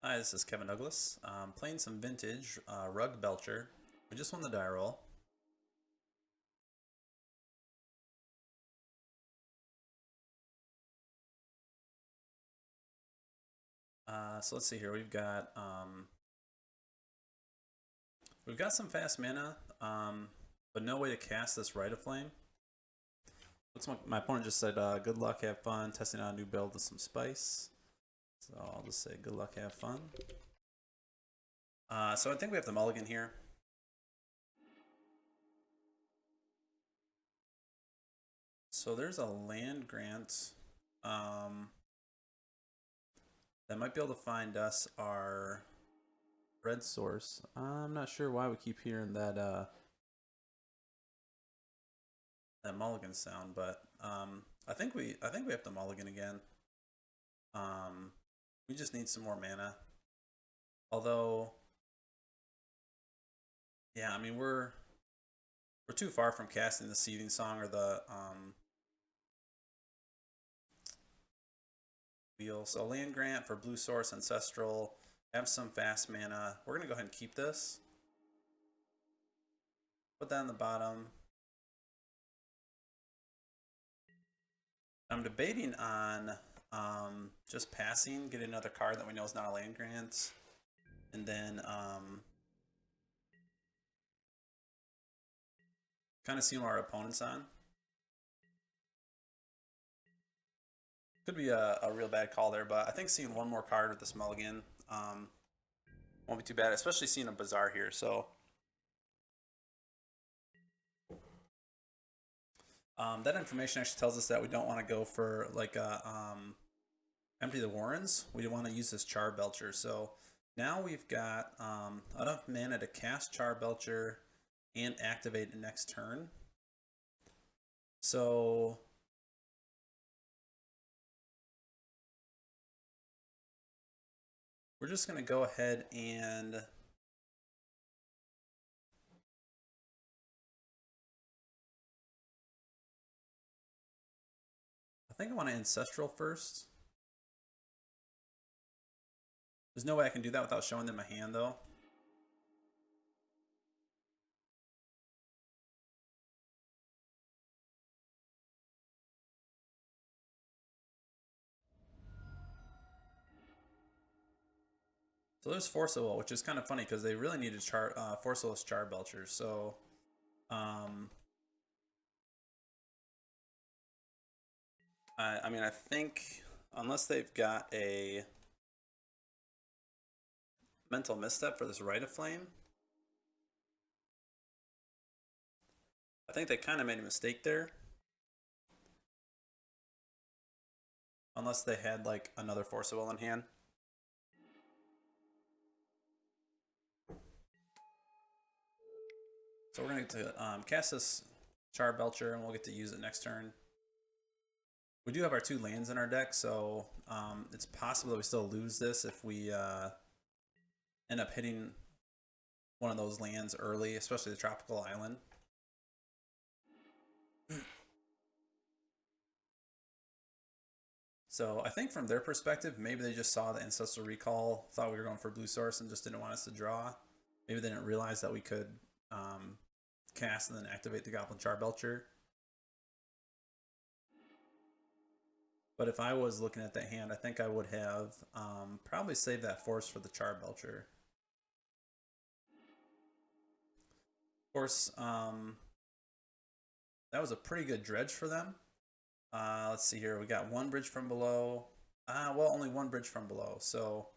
Hi, this is Kevin Douglas. Playing some vintage RUG Belcher. We just won the die roll. So let's see here. We've got some fast mana, but no way to cast this Rite of Flame. Looks like my opponent just said, "Good luck, have fun, testing out a new build with some spice." So I'll just say, "Good luck, have fun." So I think we have the mulligan here. So there's a land grant that might be able to find us our red source. I'm not sure why we keep hearing that that mulligan sound, but I think we have to mulligan again. We just need some more mana. Although, yeah, I mean we're too far from casting the Seething Song or the wheel. So land grant for blue source ancestral. Have some fast mana. We're gonna go ahead and keep this. Put that on the bottom. I'm debating on just passing, get another card that we know is not a land grant, and then kind of see what our opponent's on. Could be a real bad call there, but I think seeing one more card with this mulligan won't be too bad, especially seeing a Bazaar here. So that information actually tells us that we don't want to go for like a empty the Warrens. We want to use this Char Belcher. So now we've got enough mana to cast Char Belcher and activate it next turn. So we're just going to go ahead and I think I want to Ancestral first. There's no way I can do that without showing them my hand, though. So there's Forcible, which is kind of funny because they really needed Forciless Char Belcher. So I mean, I think unless they've got a mental misstep for this Rite of Flame, I think they kind of made a mistake there. Unless they had like another Forcible in hand. So we're going to cast this Char Belcher and we'll get to use it next turn. We do have our 2 lands in our deck, so it's possible that we still lose this if we end up hitting one of those lands early, especially the Tropical Island. So I think from their perspective, maybe they just saw the Ancestral Recall, thought we were going for blue source, and just didn't want us to draw. Maybe they didn't realize that we could cast and then activate the Goblin Char Belcher. But if I was looking at that hand, I think I would have probably saved that force for the Char Belcher. Of course, that was a pretty good dredge for them. Let's see here. We got 1 bridge from below. Well, only 1 bridge from below. So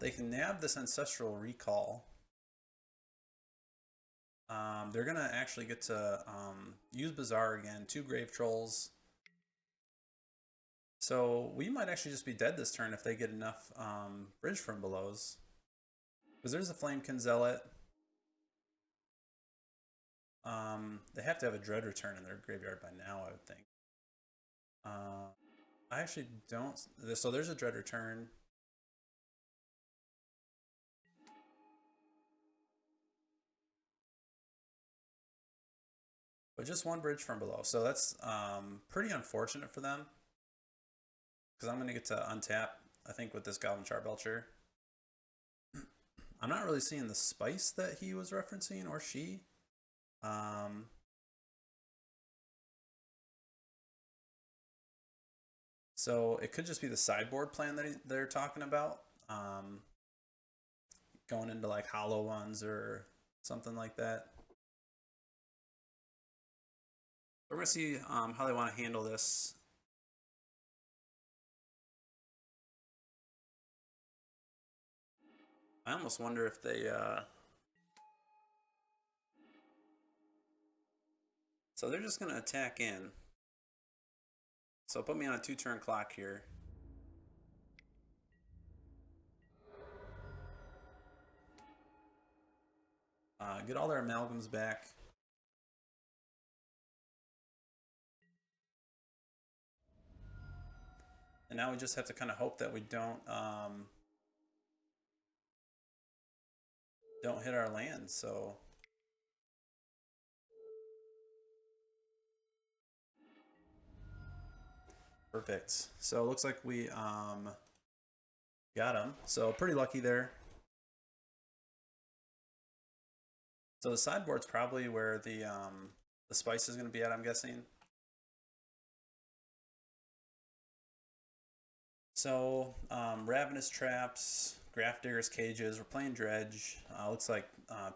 they can nab this Ancestral Recall. They're going to actually get to use Bazaar again. 2 Grave Trolls. So we might actually just be dead this turn if they get enough bridge from belows. Because there's a Flamekin Zealot. They have to have a Dread Return in their graveyard by now, I would think. I actually don't. So there's a Dread Return. But just 1 bridge from below. So that's pretty unfortunate for them. Because I'm going to get to untap, I think, with this Goblin Char Belcher. I'm not really seeing the spice that he was referencing, or she. So it could just be the sideboard plan that they're talking about. Going into like hollow ones or something like that. We're going to see how they want to handle this. I almost wonder if they... So they're just going to attack in. So put me on a 2-turn clock here. Get all their amalgams back. And now we just have to kind of hope that we don't hit our land. So perfect. So it looks like we got him. So pretty lucky there. So the sideboard's probably where the spice is going to be at, I'm guessing. So Ravenous Traps, Grafdigger's Cages, we're playing Dredge. Looks like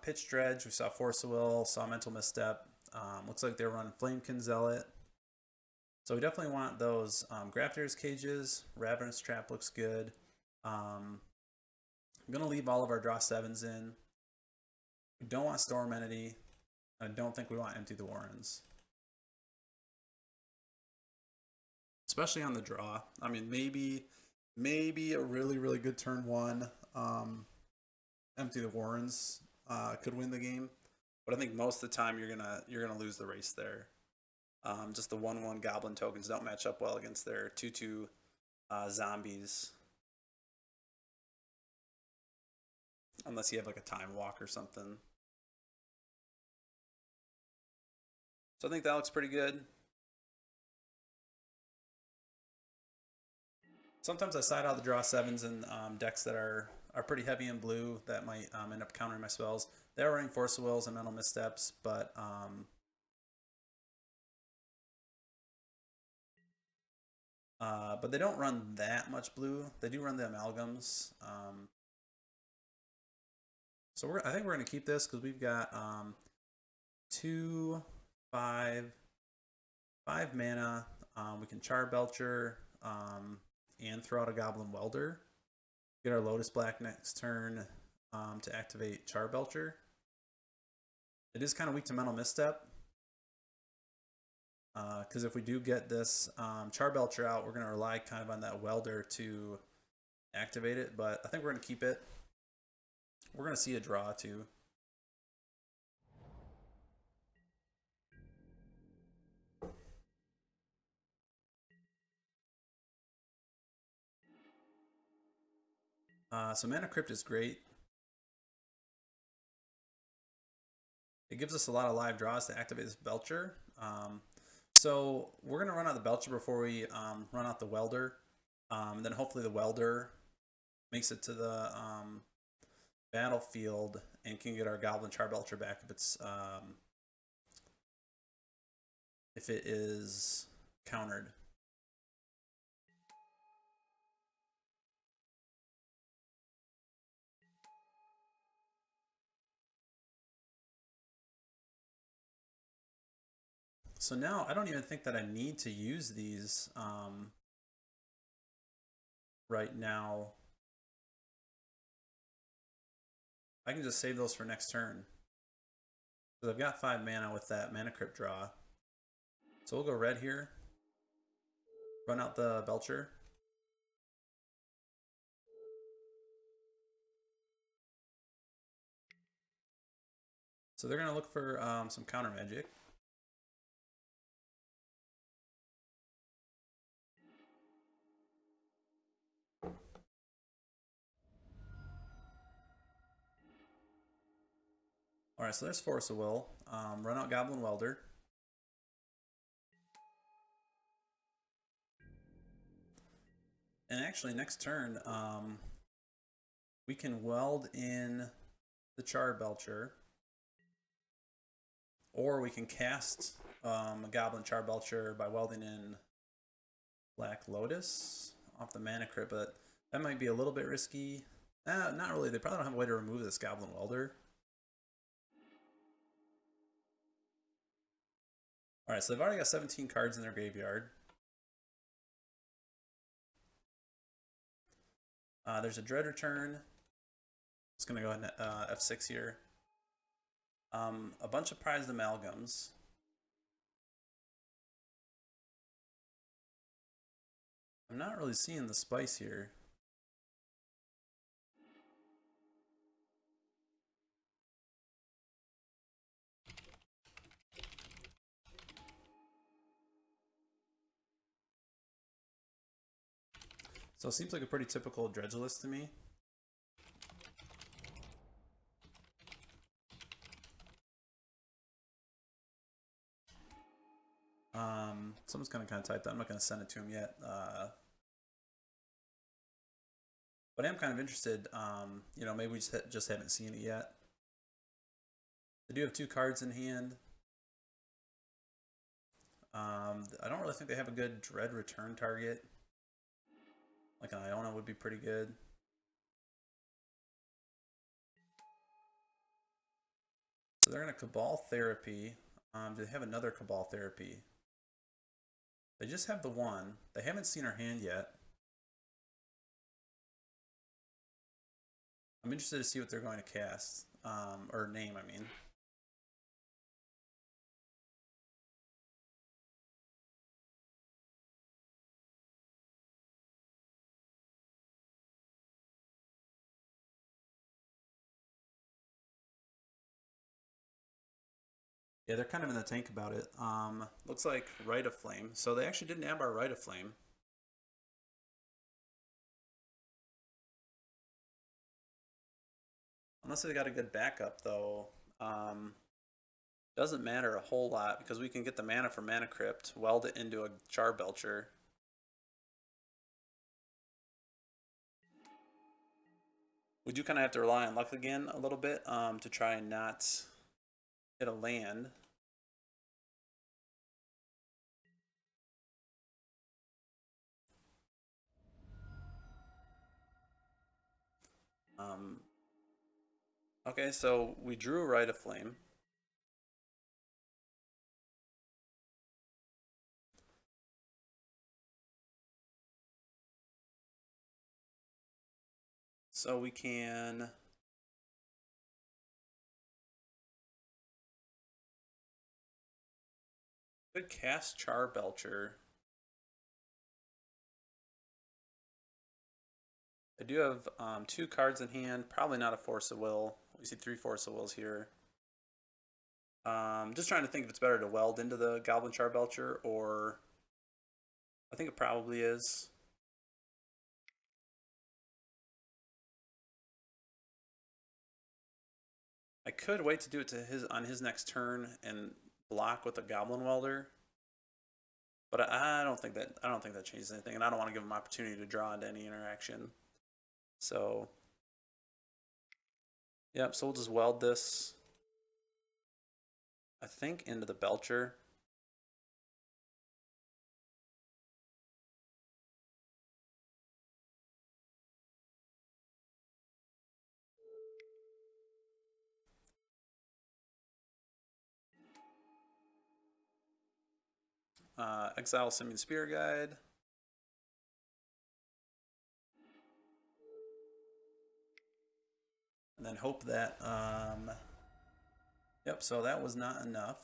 pitch Dredge, we saw Force of Will, saw Mental Misstep. Looks like they're running Flamekin Zealot. So we definitely want those Grafdigger's Cages. Ravenous Trap looks good. I'm going to leave all of our draw 7s in. We don't want Storm Entity. I don't think we want Empty the Warrens. Especially on the draw. I mean, maybe a really good turn 1. Empty the Warrens could win the game, but I think most of the time you're gonna lose the race there. Just the 1/1 Goblin tokens don't match up well against their 2/2 zombies, unless you have like a Time Walk or something. So I think that looks pretty good. Sometimes I side out the draw 7s in decks that are pretty heavy in blue that might end up countering my spells. They're running Force of Wills and Mental Missteps, but they don't run that much blue. They do run the amalgams. So I think we're going to keep this because we've got 2, 5 mana. We can Char Belcher and throw out a Goblin Welder. Get our Lotus Black next turn to activate Char Belcher. It is kind of weak to Mental Misstep. Because if we do get this Char Belcher out, we're going to rely kind of on that Welder to activate it. But I think we're going to keep it. We're going to see a draw too. So Mana Crypt is great. It gives us a lot of live draws to activate this Belcher. So we're going to run out the Belcher before we run out the Welder. And then hopefully the Welder makes it to the battlefield and can get our Goblin Char Belcher back if it is countered. So now I don't even think that I need to use these right now. I can just save those for next turn. Because I've got 5 mana with that Mana Crypt draw. So we'll go red here. Run out the Belcher. So they're going to look for some counter magic. Alright, so there's Force of Will. Run out Goblin Welder. And actually, next turn, We can weld in the Char Belcher, or we can cast a Goblin Char Belcher by welding in Black Lotus off the Mana Crypt, but that might be a little bit risky. Not really. They probably don't have a way to remove this Goblin Welder. Alright, so they've already got 17 cards in their graveyard. There's a Dread Return. It's going to go ahead and F6 here. A bunch of Prized Amalgams. I'm not really seeing the spice here. So it seems like a pretty typical Dredge list to me. Someone's gonna kind of type that. I'm not gonna send it to him yet. But I am kind of interested. You know, maybe we just haven't seen it yet. They do have 2 cards in hand. I don't really think they have a good Dread return target. Like an Iona would be pretty good. So they're going to Cabal Therapy. Do they have another Cabal Therapy? They just have the one. They haven't seen our hand yet. I'm interested to see what they're going to cast. Or name, I mean. Yeah, they're kind of in the tank about it. Looks like Rite of Flame. So they actually didn't have our Rite of Flame. Unless they got a good backup, though. Doesn't matter a whole lot because we can get the mana from Mana Crypt, weld it into a Char Belcher. We do kind of have to rely on luck again a little bit to try and not hit a land. Okay, so we drew a Rite of Flame. So we can could cast Char Belcher. I do have 2 cards in hand, probably not a Force of Will. We see 3 Force of Wills here. Just trying to think if it's better to weld into the Goblin Char Belcher, or I think it probably is. I could wait to do it to on his next turn and block with a Goblin Welder, but I don't think that changes anything, and I don't want to give him opportunity to draw into any interaction. So, yep. So we'll just weld this, I think, into the Belcher. Exile Simian Spear Guide. And then hope that, yep, so that was not enough.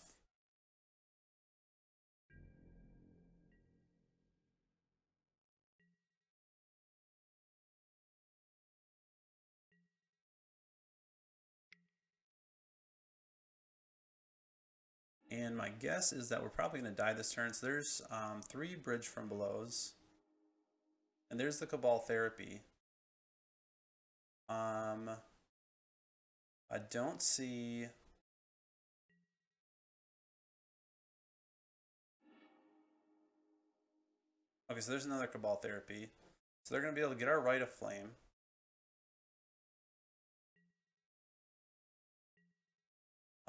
And my guess is that we're probably going to die this turn. So there's 3 Bridge from Belows. And there's the Cabal Therapy. I don't see... Okay, so there's another Cabal Therapy. So they're going to be able to get our Rite of Flame.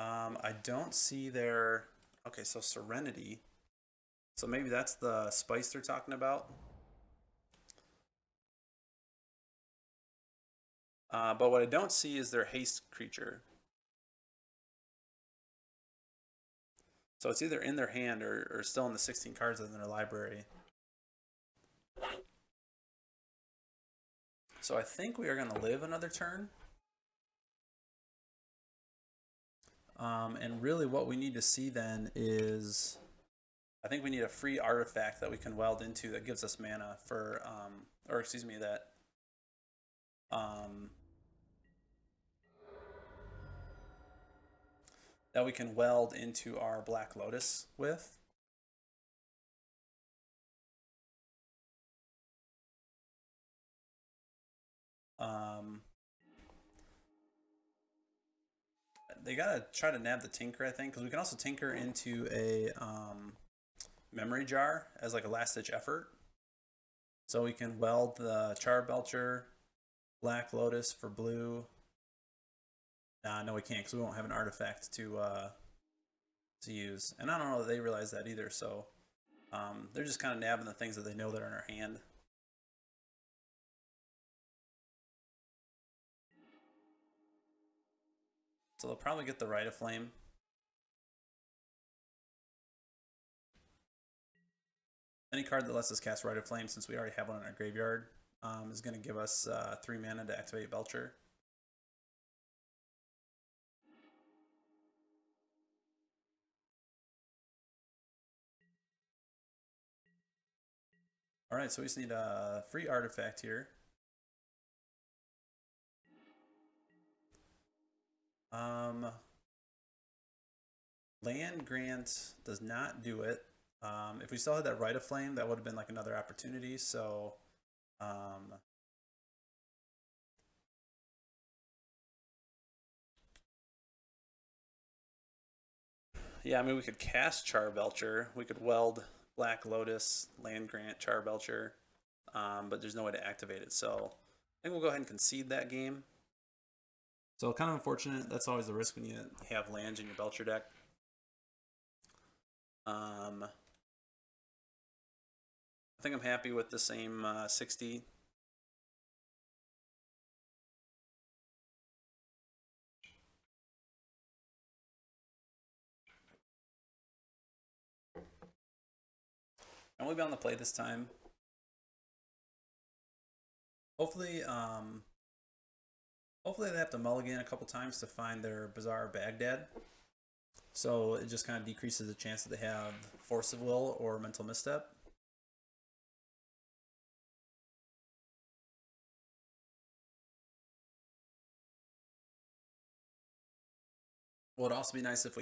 I don't see their... Okay, so Serenity. So maybe that's the spice they're talking about. But what I don't see is their haste creature. So it's either in their hand or still in the 16 cards in their library. So I think we are going to live another turn. And really what we need to see then is... I think we need a free artifact that we can weld into that gives us mana for... or excuse me, that... that we can weld into our Black Lotus with. They gotta try to nab the Tinker, I think, because we can also Tinker into a memory jar as like a last-ditch effort. So we can weld the Char Belcher, Black Lotus for blue. No, we can't because we won't have an artifact to use. And I don't know that they realize that either, so they're just kind of nabbing the things that they know that are in our hand. So they'll probably get the Rite of Flame. Any card that lets us cast Rite of Flame, since we already have one in our graveyard, is going to give us 3 mana to activate Belcher. Alright, so we just need a free artifact here. Land Grant does not do it. If we still had that Rite of Flame, that would have been like another opportunity, so... yeah, I mean, we could cast Char Belcher. We could weld Black Lotus, Land Grant, Char Belcher, but there's no way to activate it, so I think we'll go ahead and concede that game. So kind of unfortunate. That's always the risk when you have lands in your Belcher deck. I think I'm happy with the same 60. And we'll be on the play this time. Hopefully, hopefully they have to mulligan a couple times to find their Bizarre Baghdad. So it just kind of decreases the chance that they have Force of Will or Mental Misstep. What would also be nice if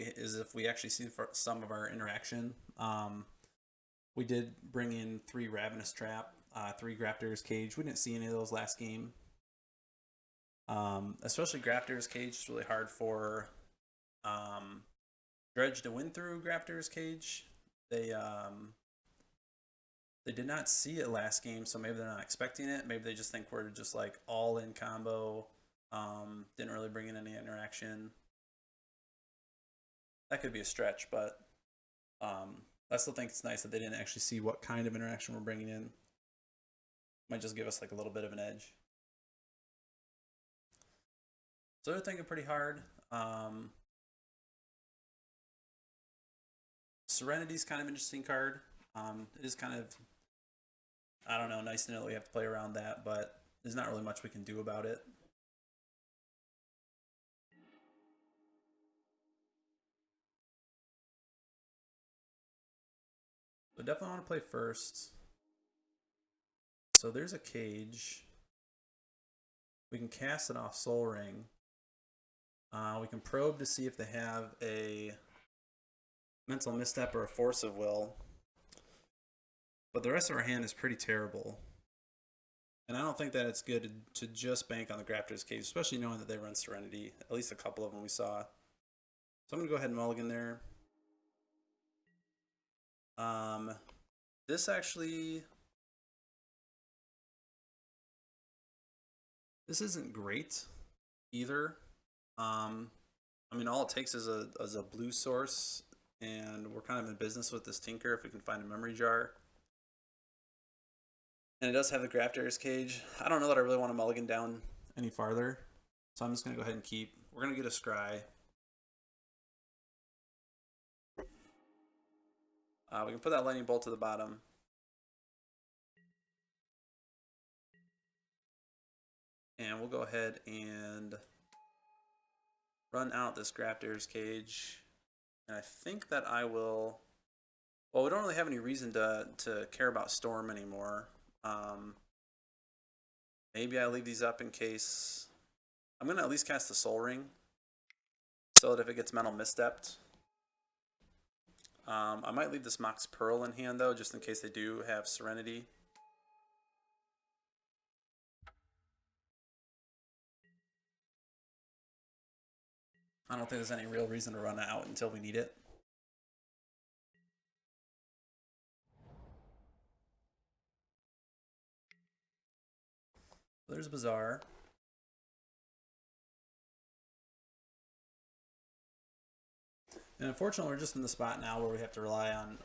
we actually see some of our interaction. We did bring in 3 Ravenous Trap, 3 Grafter's Cage. We didn't see any of those last game. Especially Grafter's Cage is really hard for Dredge to win through Grafter's Cage. They did not see it last game, so maybe they're not expecting it. Maybe they just think we're just like all in combo. Didn't really bring in any interaction. That could be a stretch, but I still think it's nice that they didn't actually see what kind of interaction we're bringing in. Might just give us like a little bit of an edge. So they're thinking pretty hard. Serenity's kind of an interesting card. It is kind of, I don't know, nice to know that we have to play around that, but there's not really much we can do about it. So definitely want to play first. So there's a cage. We can cast it off Soul Ring. We can probe to see if they have a Mental Misstep or a Force of Will. But the rest of our hand is pretty terrible. And I don't think that it's good to just bank on the Grafter's Cage, especially knowing that they run Serenity. At least a couple of them we saw. So I'm going to go ahead and mulligan there. This actually... This isn't great either. I mean, all it takes is a blue source, and we're kind of in business with this Tinker if we can find a memory jar. And it does have the Grafter's Cage. I don't know that I really want to mulligan down any farther, so I'm just going to go ahead and keep. We're going to get a Scry. We can put that lightning bolt to the bottom. And we'll go ahead and run out this Grafter's Cage. And I think that I will... Well, we don't really have any reason to care about Storm anymore. Maybe I leave these up in case... I'm going to at least cast the Soul Ring, so that if it gets Mental Misstepped... I might leave this Mox Pearl in hand, though, just in case they do have Serenity. I don't think there's any real reason to run it out until we need it. There's Bazaar. And unfortunately, we're just in the spot now where we have to rely on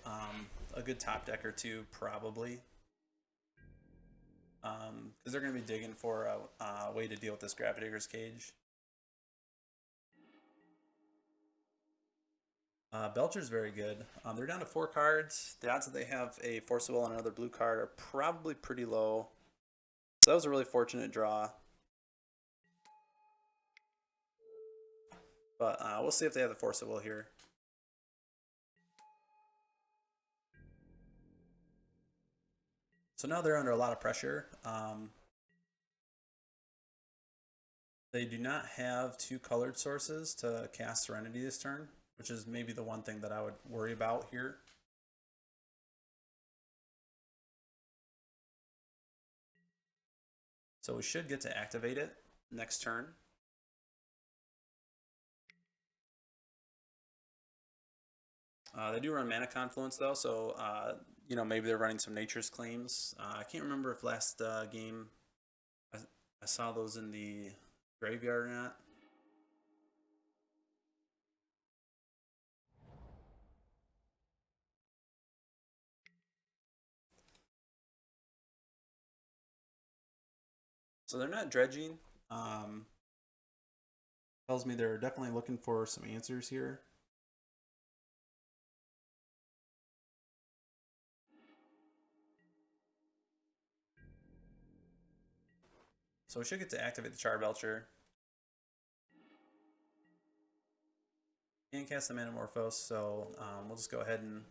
a good top deck or two, probably. Because they're going to be digging for a way to deal with this Gravidigger's Cage. Belcher's very good. They're down to 4 cards. The odds that they have a Force of Will and another blue card are probably pretty low. So that was a really fortunate draw. But we'll see if they have the Force of Will here. So now they're under a lot of pressure. They do not have 2 colored sources to cast Serenity this turn, which is maybe the one thing that I would worry about here. So we should get to activate it next turn. They do run Mana Confluence though, so you know, maybe they're running some Nature's Claims. I can't remember if last game I saw those in the graveyard or not. So they're not dredging. Tells me they're definitely looking for some answers here. So we should get to activate the Char Belcher. And cast the Manamorphose, so we'll just go ahead and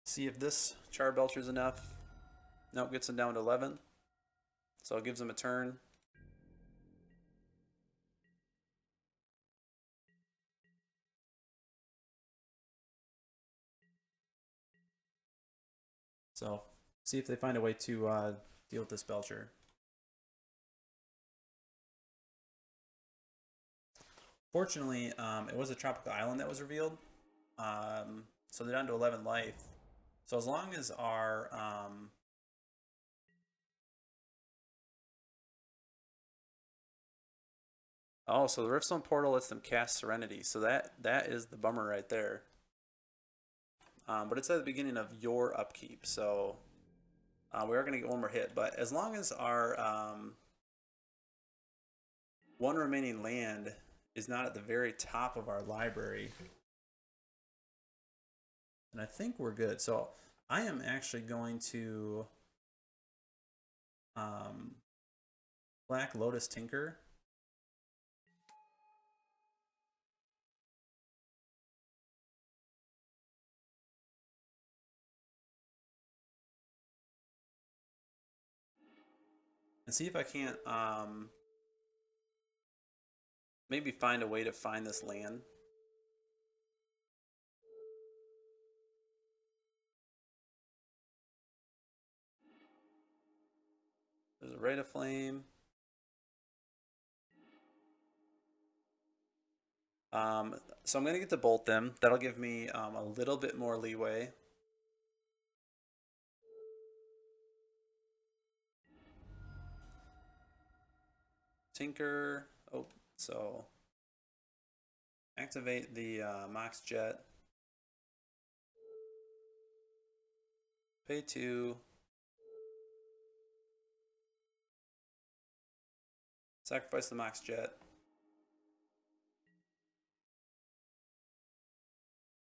see if this Char Belcher is enough. Nope, gets him down to 11. So it gives him a turn. So see if they find a way to deal with this Belcher. Fortunately, it was a tropical island that was revealed. So they're down to 11 life. So as long as our oh, so the Riftstone Portal lets them cast Serenity. So that is the bummer right there. But it's at the beginning of your upkeep, so we are going to get one more hit. But as long as our one remaining land is not at the very top of our library, and I think we're good. So I am actually going to Black Lotus Tinker. And see if I can't maybe find a way to find this land. There's a Rite of Flame. So I'm going to get to bolt them. That'll give me a little bit more leeway. Tinker. Oh, so activate the Mox Jet. Pay 2. Sacrifice the Mox Jet.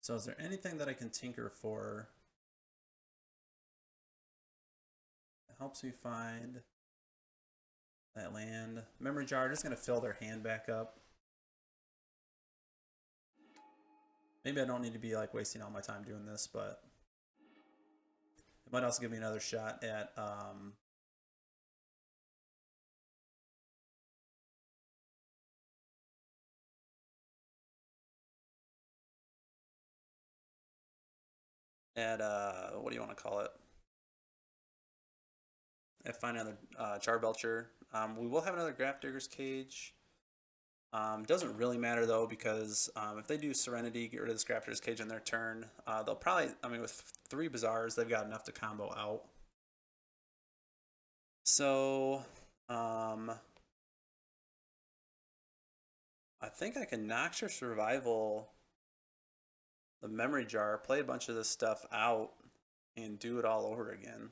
So is there anything that I can tinker for? It helps me find that land. Memory Jar, just going to fill their hand back up. Maybe I don't need to be like wasting all my time doing this, but it might also give me another shot at what do you want to call it? At find another Char Belcher. We will have another Grafdigger's Cage. Doesn't really matter though, because if they do Serenity, get rid of this Grafdigger's Cage in their turn, they'll probably, I mean, with 3 Bazaars, they've got enough to combo out. So, I think I can Noxious Survival the Memory Jar, play a bunch of this stuff out, and do it all over again.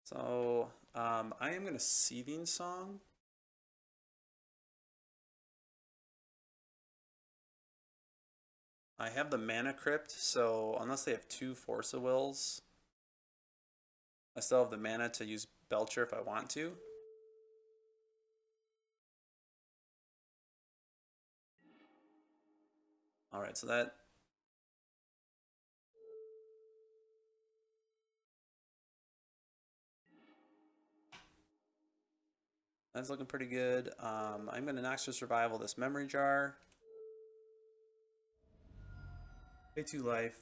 So I am going to Seething Song. I have the Mana Crypt, so unless they have 2 Force of Wills, I still have the mana to use Belcher if I want to. Alright, so that's looking pretty good. I'm going to Noxious Survival this Memory Jar. Pay 2 life.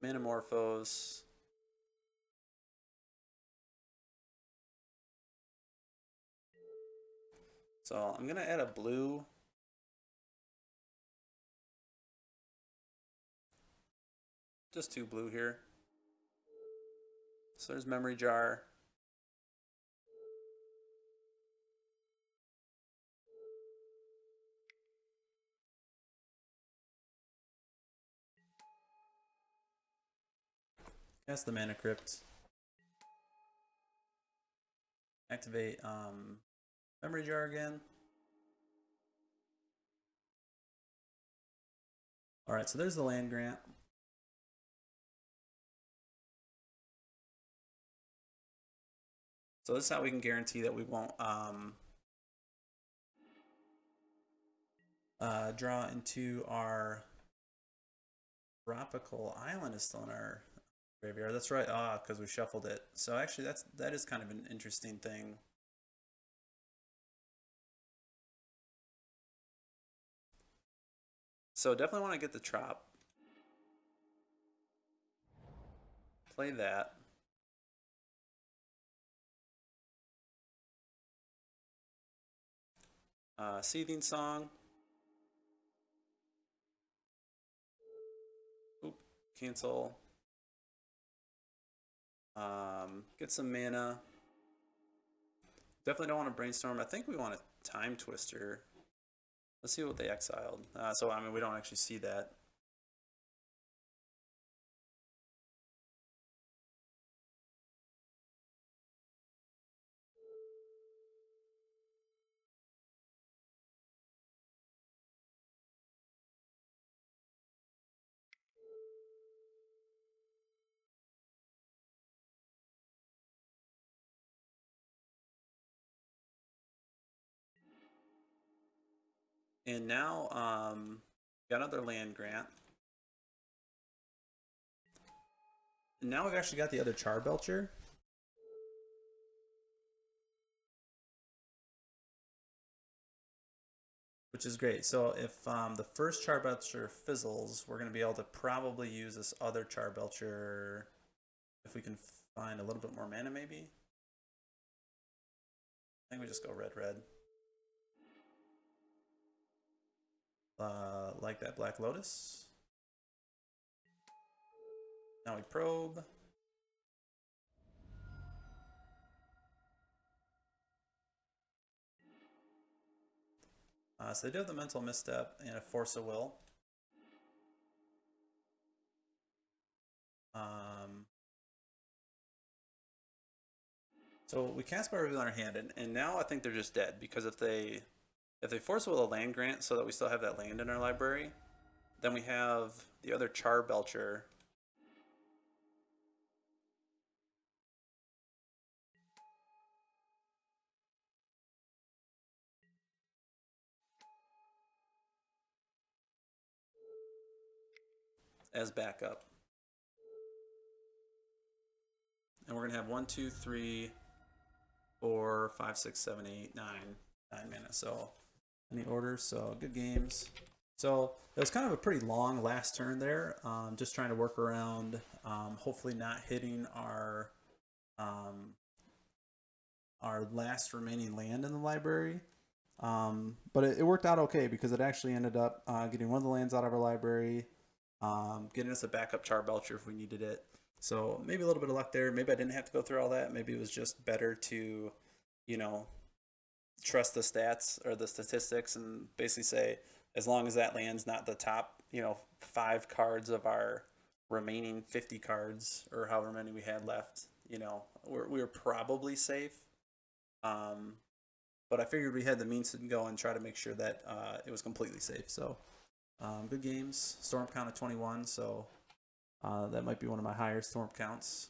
Manamorphose. So I'm going to add a blue. Just 2 blue here. So there's Memory Jar. Cast the Mana Crypt. Activate Memory Jar again. Alright, so there's the land grant. So this is how we can guarantee that we won't draw into our Tropical Island is still in our graveyard. That's right, because we shuffled it. So actually that is kind of an interesting thing. So definitely want to get the Trop. Play that. Seething Song. Oop, cancel. Get some mana. Definitely don't want to Brainstorm. I think we want a Time Twister. Let's see what they exiled. So, I mean, we don't actually see that. And now, got another land grant. And now we've actually got the other Char Belcher. Which is great. So if the first Char Belcher fizzles, we're going to be able to probably use this other Char Belcher if we can find a little bit more mana maybe. I think we just go red. Like that Black Lotus. Now we probe. So they do have the Mental Misstep and a Force of Will. So we cast by reveal in our hand, and now I think they're just dead, because if they Force of Will a land grant so that we still have that land in our library, then we have the other Char Belcher. As backup. And we're gonna have 1, 2, 3, 4, 5, 6, 7, 8, 9 mana. So any orders, so good games. So it was kind of a pretty long last turn there. Just trying to work around, hopefully not hitting our last remaining land in the library. But it worked out okay, because it actually ended up getting one of the lands out of our library, getting us a backup Char Belcher if we needed it. So maybe a little bit of luck there. Maybe I didn't have to go through all that. Maybe it was just better to, you know, trust the stats or the statistics and basically say, as long as that land's not the top, 5 cards of our remaining 50 cards or however many we had left, we were probably safe. But I figured we had the means to go and try to make sure that it was completely safe. So good games. Storm count of 21, so that might be one of my higher storm counts.